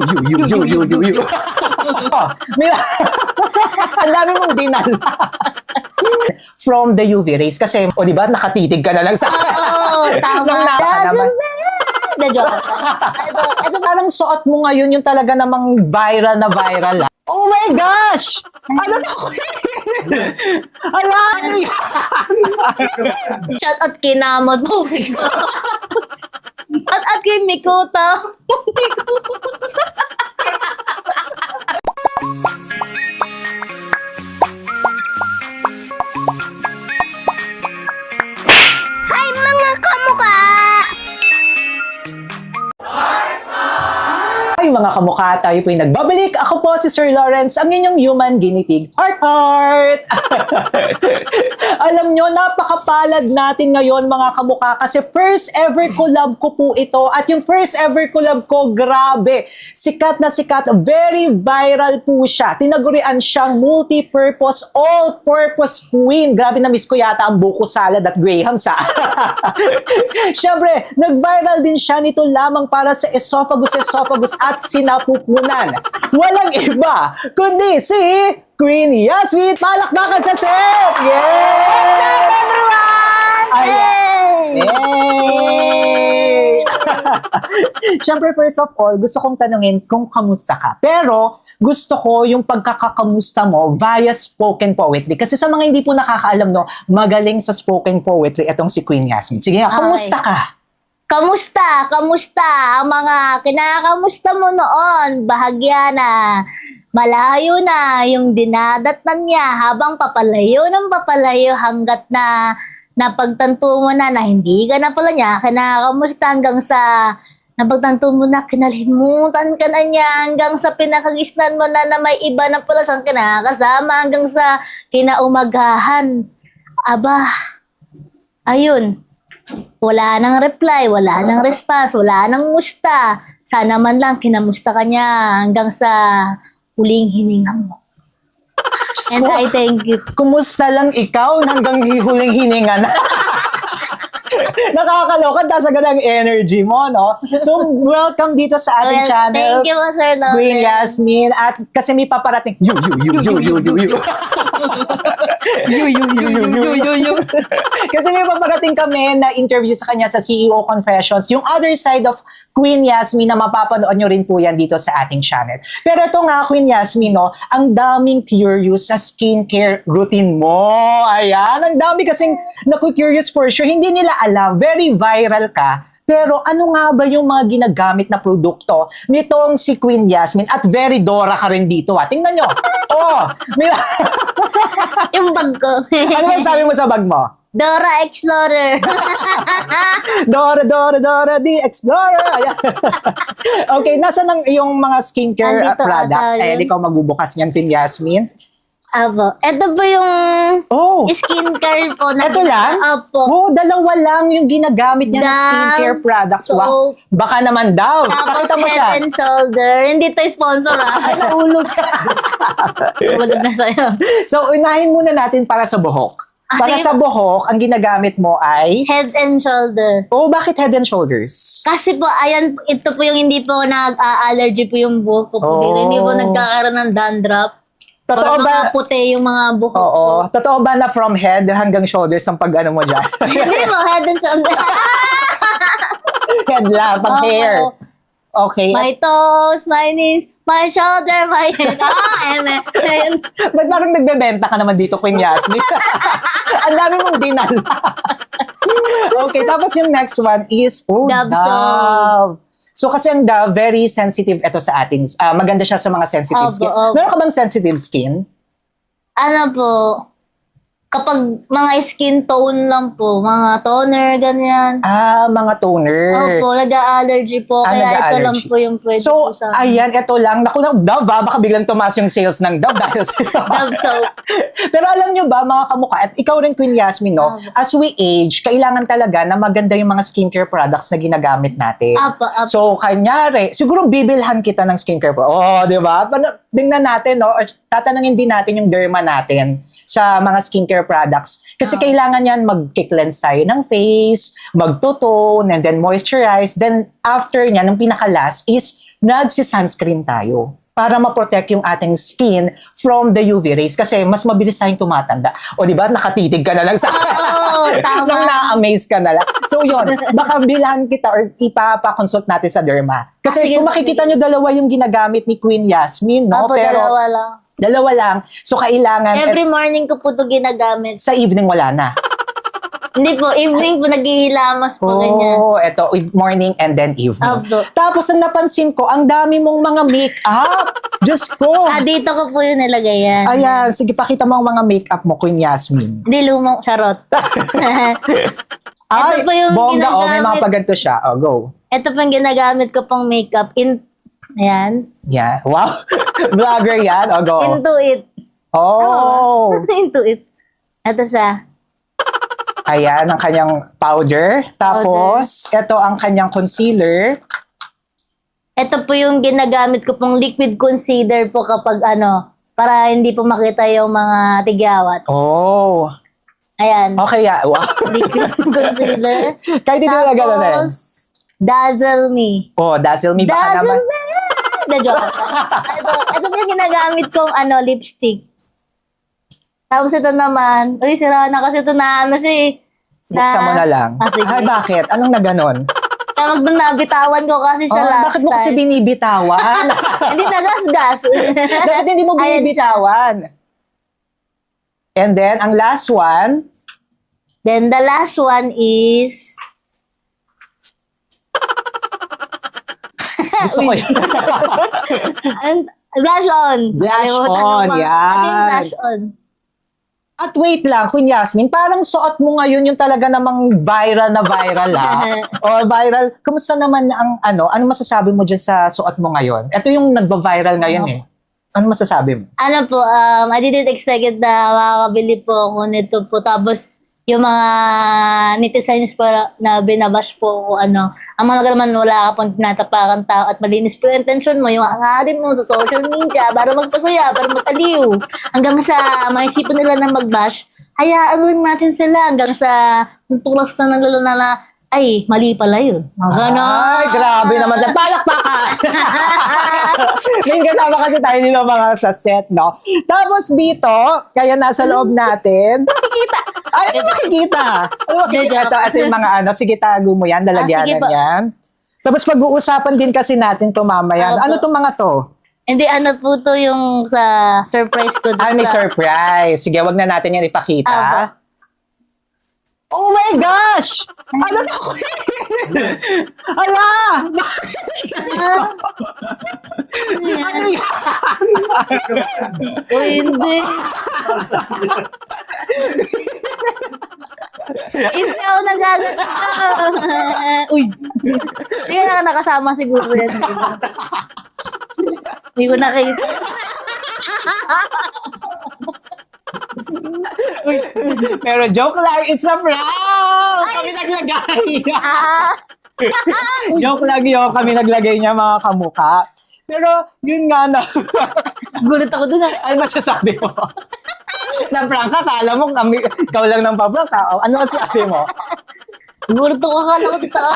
You. Oh, ang dami mong dinala. From the UV rays. Kasi, o diba, nakatitig ka na lang sa... Oo, tama. Nang Doesn't matter. The joke. Ito parang suot mo ngayon yung talaga namang viral na viral. Oh my gosh! Ano to? Ala, ano yan? Shout out kinamot mo. Shout out kay Mikota. Hi mga kamukha! Ay mga kamukha, tayo po yung nagbabalik. Ako po si Sir Lawrence, ang inyong human guinea pig. Heart! Alam nyo, napakapalad natin ngayon mga kamukha kasi first ever collab ko po ito at yung first ever collab ko, grabe. Sikat na sikat, very viral po siya. Tinagurian siyang multi-purpose, all-purpose queen. Grabe na miss ko yata ang buko salad at graham sa. Siyempre, nag-viral din siya nito lamang para sa esophagus at sinapupunan. Walang iba, kundi si Queen Yasmin. Palakpakan sa set! Yes! Everyone! Ayan. Yay! Siyempre, first of all, gusto kong tanungin kung kamusta ka. Pero, gusto ko yung pagkakakamusta mo via spoken poetry. Kasi sa mga hindi po nakakaalam, no, magaling sa spoken poetry itong si Queen Yasmin. Sige nga, kamusta ka? Kamusta? Kamusta? Ang mga kinakamusta mo noon, bahagya na. Malayo na yung dinadatnan niya habang papalayo ng papalayo hanggat na napagtanto mo na hindi ka na pala niya kinakamusta hanggang sa napagtanto mo na kinalimutan ka na niya hanggang sa pinakagisnan mo na may iba na pala siyang kinakasama hanggang sa kinaumagahan. Aba, ayun. Wala nang reply, wala nang response, wala nang musta. Sana man lang kinamusta ka niya hanggang sa huling hininga mo. And I thank you. Kumusta lang ikaw hanggang huling hininga na? Nakakaloka, tas agad ang energy mo, no? So, welcome dito sa ating channel. Thank you, Sir Lawrence. Queen Yasmin. At kasi may paparating, you. Kasi may paparating kami na interview sa kanya sa CEO Confessions. Yung other side of Queen Yasmin na mapapanood nyo rin po yan dito sa ating channel. Pero ito nga, Queen Yasmin, no, ang daming curious sa skincare routine mo. Ayan, ang dami kasing naku-curious for sure. Hindi nila alam, very viral ka. Pero ano nga ba yung mga ginagamit na produkto nitong si Queen Yasmin? At very Dora ka rin dito, ha. Tingnan nyo. Oh, may... Yung bag ko. Ano ba sabi mo sa bag mo? Dora Explorer. Dora, the Explorer. Ayan. Okay, nasa nang iyong mga skincare Andito products? ata yun. Ayan, ikaw magbubukas niyan, Queen Yasmin. Abo. Ito po yung Oh, skincare po. eto lang? Opo. Oh, dalawa lang yung ginagamit niya na Dove, skincare products. soap. Wow. Baka naman daw. Tapos Pakita mo siya. Head and Shoulder. Hindi to sponsor Naulog. Ulog na sa'yo. So, unahin muna natin para sa buhok. Para sige sa buhok, ang ginagamit mo ay... Head and Shoulder. Oh, bakit Head and Shoulders? Kasi po, ayan, ito po yung hindi po nag-allergy po yung buhok ko po. Oh. Hindi po nagkakaroon ng dandruff. Totoo Parang ba? mga puti yung mga buhok ko. Oo. Totoo ba na from head hanggang shoulders ang pag-ano mo dyan? Hindi po, Head and Shoulder. Head lang, pang Oo. hair. Okay. My toes, my knees, my shoulder, my head. Ba't parang nagbebenta ka naman dito, Queen Yasmin? Ang dami mong dinala. Okay, tapos yung next one is, Dove Dove. So kasi ang Dove, very sensitive ito sa atin. Maganda siya sa mga sensitive Opo, skin. opo. Meron ka bang sensitive skin? Ano po, kapag mga skin tone lang po, mga toner, ganyan. Mga toner. Opo, nag-allergy po. Kaya ito nag-a-allergy. lang po yung pwede So, po sa ayan, ito lang. Naku, Dove baka biglang tumaas yung sales ng Dove dahil sa Dove soap. Pero alam nyo ba, mga kamukha, at ikaw rin, Queen Yasmin, no? As we age, kailangan talaga na maganda yung mga skincare products na ginagamit natin. Apo. So, kanyari, siguro bibilhan kita ng skincare products. Oh, di ba? Tingnan natin, no? Or tatanungin din natin yung derma natin sa mga skincare products. Kasi kailangan yan mag-cleanse tayo ng face, mag-tone, and then moisturize. Then, after niya, nung pinaka-last is nagsi-sunscreen tayo para ma-protect yung ating skin from the UV rays kasi mas mabilis tayong tumatanda. O di ba, nakatitig ka na lang sa Oo, tama. nang na-amaze ka na lang. So yun, baka bilhan kita or ipapa-consult natin sa derma. Kasi Sige, kung makikita nyo, dalawa yung ginagamit ni Queen Yasmin, no? Opo, Pero dalawa lang. dalawa lang. So kailangan, Every morning ko po ito ginagamit. sa evening wala na. Hindi po, evening po naghihilamas po ganyan. Oh, eto, morning and then evening. Opo. Tapos ang napansin ko, ang dami mong mga make-up. Diyos ko. Dito ko po yung nilagay yan. Ayan, sige, pakita mo ang mga make-up mo, Queen Yasmin. Hindi lumang charot. Ay, po yung bongga, oh, may mga ginagamit. paganto siya. Oh, go. Ito po yung ginagamit ko pang makeup. Ayan. Yeah, wow. Vlogger yan. Oh, go. Into it. Oh. Into it. Ito siya. Ayan, ang kanyang powder. Tapos, ito ang kanyang concealer. Ito po yung ginagamit ko pong liquid concealer po kapag para hindi po makita yung mga tigyawat. Oh. Ayan. Okay, yeah. Wow. Liquid concealer. Kahit hindi na gano'n eh. Tapos, Dazzle Me. Oh, dazzle me. Baka Dazzle naman. Me! The joke. Ito po yung ginagamit kong lipstick. Tapos ito naman, uy, sira na kasi ito na Buksan mo na lang. Sige. Ay, bakit? Anong na gano'n? Tawag doon nabitawan ko kasi Oh, sa last bakit mo kasi time. binibitawan? Hindi nagasgas. Bakit hindi mo Ayan binibitawan? And then, ang last one, Then the last one is gusto ko yun. and blush on. Blush Kalimutan on, ko pa. yan. Ano yung blush on? At wait lang, Queen Yasmin, parang suot mo ngayon yung talaga namang viral na viral o viral. Kamusta naman ang ano masasabi mo dyan sa suot mo ngayon? Ito yung nagba-viral ngayon eh. Ano masasabi mo? Ano po, I didn't expect it na makakabili po ako nito po. Tapos, yung mga netizens po na binabash po ko, ang mga naman wala ka pong tinatapakan tao at malinis po yung intention mo, yung angarin mo sa social media para magpasaya, para magaliw. Hanggang sa maisipan nila na magbash, hayaan lang natin sila hanggang sa tulas na naglalala na, ay, mali pala yun. Mga ganon. Ay, grabe naman siya. Palakpakan! Ngayon kasama kasi tayo dito mga sa set, no? Tapos dito, kaya nasa loob natin. Makikita. Ay, ano makikita? Ano makikita? Ito yung mga sige, tago mo yan, sige lalagyanan po. yan. Tapos pag-uusapan din kasi natin to mamaya. Opo. Ano tong mga to? Hindi, po to yung sa surprise ko. dun Ay, may sa- surprise. Sige, wag na natin yan ipakita. Opo. Oh my gosh! Ano to? Ala! Ah, Ano yan? o hindi. Hindi ako nagaganda. Uy. Hindi ka nakasama siguro yan. Hindi ko nakita. Pero joke lang, it's a prank! Kami naglagay! Joke lang yun, kami naglagay niya mga kamuka. Pero yun nga na, Gulat ako dun. ano masasabi mo? Na-prank ka, kala mo kami, ikaw lang ng pa-prank ka. Ano masasabi mo? Gulat ako, akala ko totoo.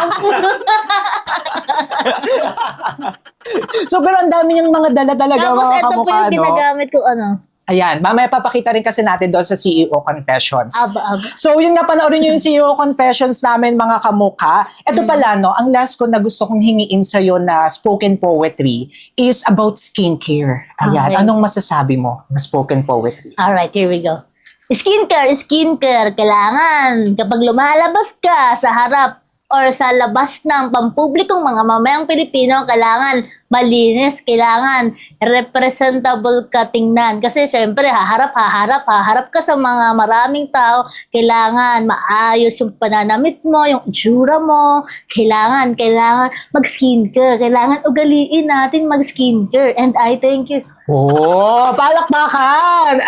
So pero ang dami niyang mga dala talaga Tapos mga ito po kamukha, yung no? ginagamit ko, Ayan, mamaya papakita rin kasi natin doon sa CEO Confessions. Aba. So, yun nga, panoorin nyo yung CEO Confessions namin, mga kamukha. Ito pala, no, ang last ko na gusto kong hingiin sa'yo na spoken poetry is about skincare. Ayan, Okay. anong masasabi mo na spoken poetry? Alright, here we go. Skincare. Kailangan kapag lumalabas ka sa harap or sa labas ng pampublikong mga mamayang Pilipino, kailangan malinis, kailangan representable ka tingnan. Kasi syempre, haharap ka sa mga maraming tao, kailangan maayos yung pananamit mo, yung itsura mo, kailangan mag-skincare, kailangan ugaliin natin mag-skincare. And I thank you. Oh, palakpakan!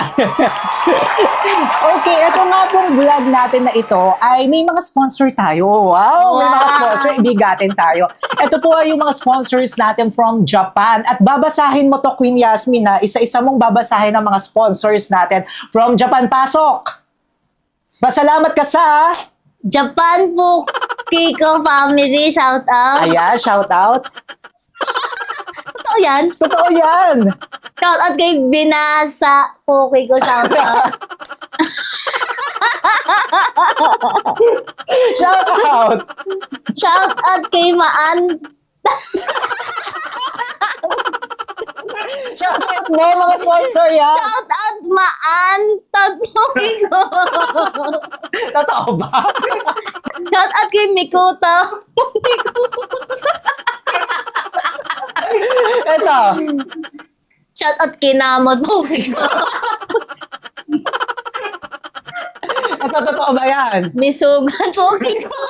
Okay, ito nga pong vlog natin na ito ay may mga sponsor tayo. Wow, may mga Wow. sponsor, ibigatin tayo. Ito po ay yung mga sponsors natin from Japan. At babasahin mo to, Queen Yasmin, na isa-isa mong babasahin ang mga sponsors natin from Japan. Pasok! Pasalamat ka sa... Japan po, Kiko family, shout out. Ayan, shout out. Totoo yan. Totoo yan. Shout out kay Binasa. Okay ko, shout out. Shout out. Shout out kay Maan. Shout out mo, mga sponsor yan. Shout out Maan. Okay ko. Totoo ba? Shout out kay Mikuto. Ito. Shout out kay Namot. Okay ko. Ito, totoo ba yan? Misugan. Okay ko.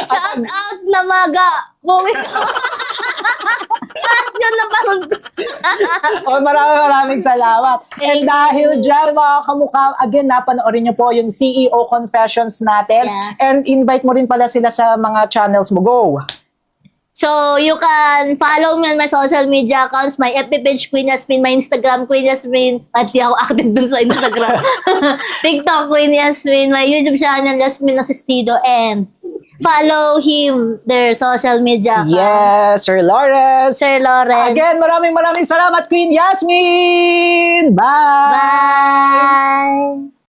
Shout out na maga. Okay ko. Lahat yun na parang Oh, maraming salamat. And dahil dyan, mga kamukha, again, napanoorin nyo po yung CEO Confessions natin. Yeah. And invite mo rin pala sila sa mga channels mo. Go! So, you can follow me on my social media accounts, my FB page, Queen Yasmin, my Instagram, Queen Yasmin, at di ako active dun sa Instagram. TikTok, Queen Yasmin, my YouTube channel, Yasmin Asistido, and follow him, their social media accounts. Yes, Sir Lawrence. Sir Lawrence. Again, maraming salamat, Queen Yasmin! Bye! Bye!